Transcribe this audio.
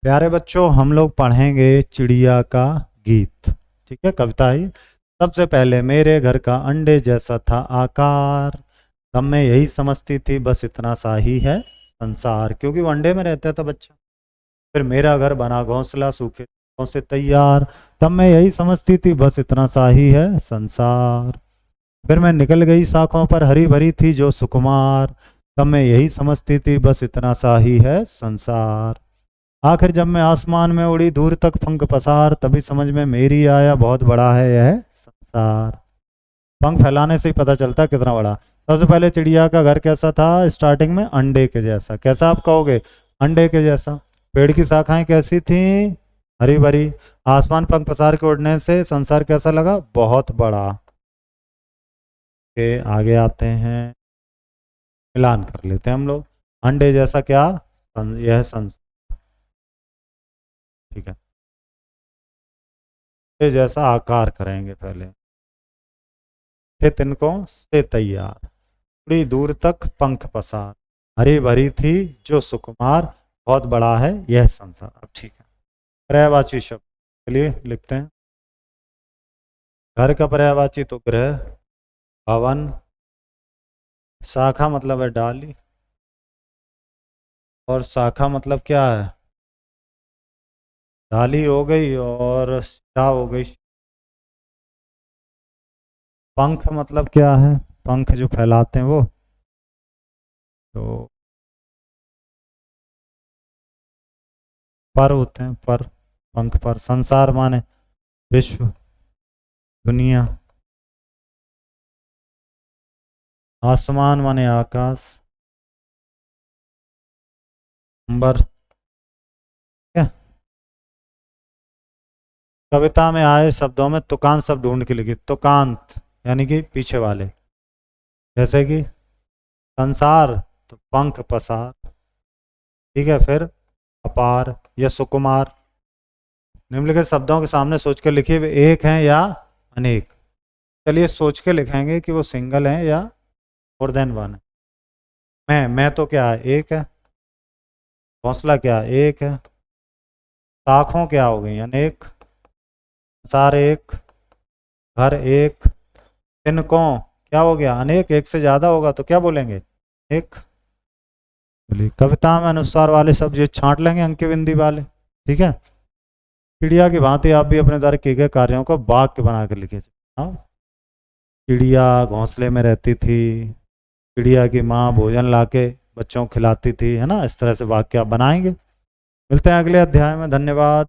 प्यारे बच्चों, हम लोग पढ़ेंगे चिड़िया का गीत। ठीक है, कविता ही। सबसे पहले मेरे घर का अंडे जैसा था आकार, तब मैं यही समझती थी बस इतना सा ही है संसार, क्योंकि वो अंडे में रहता था बच्चा। फिर मेरा घर बना घोंसला सूखे से तैयार, तब मैं यही समझती थी बस इतना सा ही है संसार। फिर मैं निकल गई शाखों पर हरी भरी थी जो सुकुमार, तब मैं यही समझती थी बस इतना सा ही है संसार। आखिर जब मैं आसमान में उड़ी दूर तक पंख पसार, तभी समझ में मेरी आया बहुत बड़ा है यह संसार। पंख फैलाने से ही पता चलता है कितना बड़ा। सबसे पहले चिड़िया का घर कैसा था? स्टार्टिंग में अंडे के जैसा। कैसा आप कहोगे? अंडे के जैसा। पेड़ की शाखाएं कैसी थी? हरी भरी। आसमान पंख पसार के उड़ने से संसार कैसा लगा? बहुत बड़ा। के आगे आते हैं, मिलान कर लेते हैं हम लोग। अंडे जैसा क्या? यह संसार। ठीक है, ये जैसा आकार करेंगे पहले। थे तिनकों से तैयार, थोड़ी दूर तक पंख पसार, हरी भरी थी जो सुकुमार, बहुत बड़ा है यह संसार। अब ठीक है, पर्यायवाची शब्द चलिए लिखते हैं। घर का पर्यायवाची तो गृह, भवन, शाखा मतलब है डाली, और शाखा मतलब क्या है? डाली हो गई और शाखा हो गई। पंख मतलब क्या है? पंख जो फैलाते हैं वो। तो पर होते हैं, पर। पंख पर। संसार माने विश्व, दुनिया। आसमान माने आकाश, अंबर। क्या? कविता में आए शब्दों में तुकांत शब्द ढूंढ के लिखिए। तुकांत यानी कि पीछे वाले। जैसे कि संसार तो पंख पसार, ठीक है। फिर अपार या सुकुमार। निम्नलिखित शब्दों के सामने सोच कर लिखिए, वे एक हैं या अनेक। चलिए सोच के लिखेंगे कि वो सिंगल हैं या मोर देन वन है। मैं तो क्या है? एक है। घोंसला क्या है? एक है। शाखों क्या हो गई? अनेक। संसार एक, घर एक, तिनकों क्या हो गया? अनेक। एक से ज्यादा होगा तो क्या बोलेंगे? एक। चलिए, कविता में अनुस्वार वाले शब्द ये छांट लेंगे अंकी बिंदी वाले। ठीक है। चिड़िया की भांति आप भी अपने द्वारा किए गए कार्यों को वाक्य बना कर लिखिए। हाँ, चिड़िया घोंसले में रहती थी, चिड़िया की माँ भोजन लाके बच्चों को खिलाती थी, है ना। इस तरह से वाक्य आप बनाएंगे। मिलते हैं अगले अध्याय में। धन्यवाद।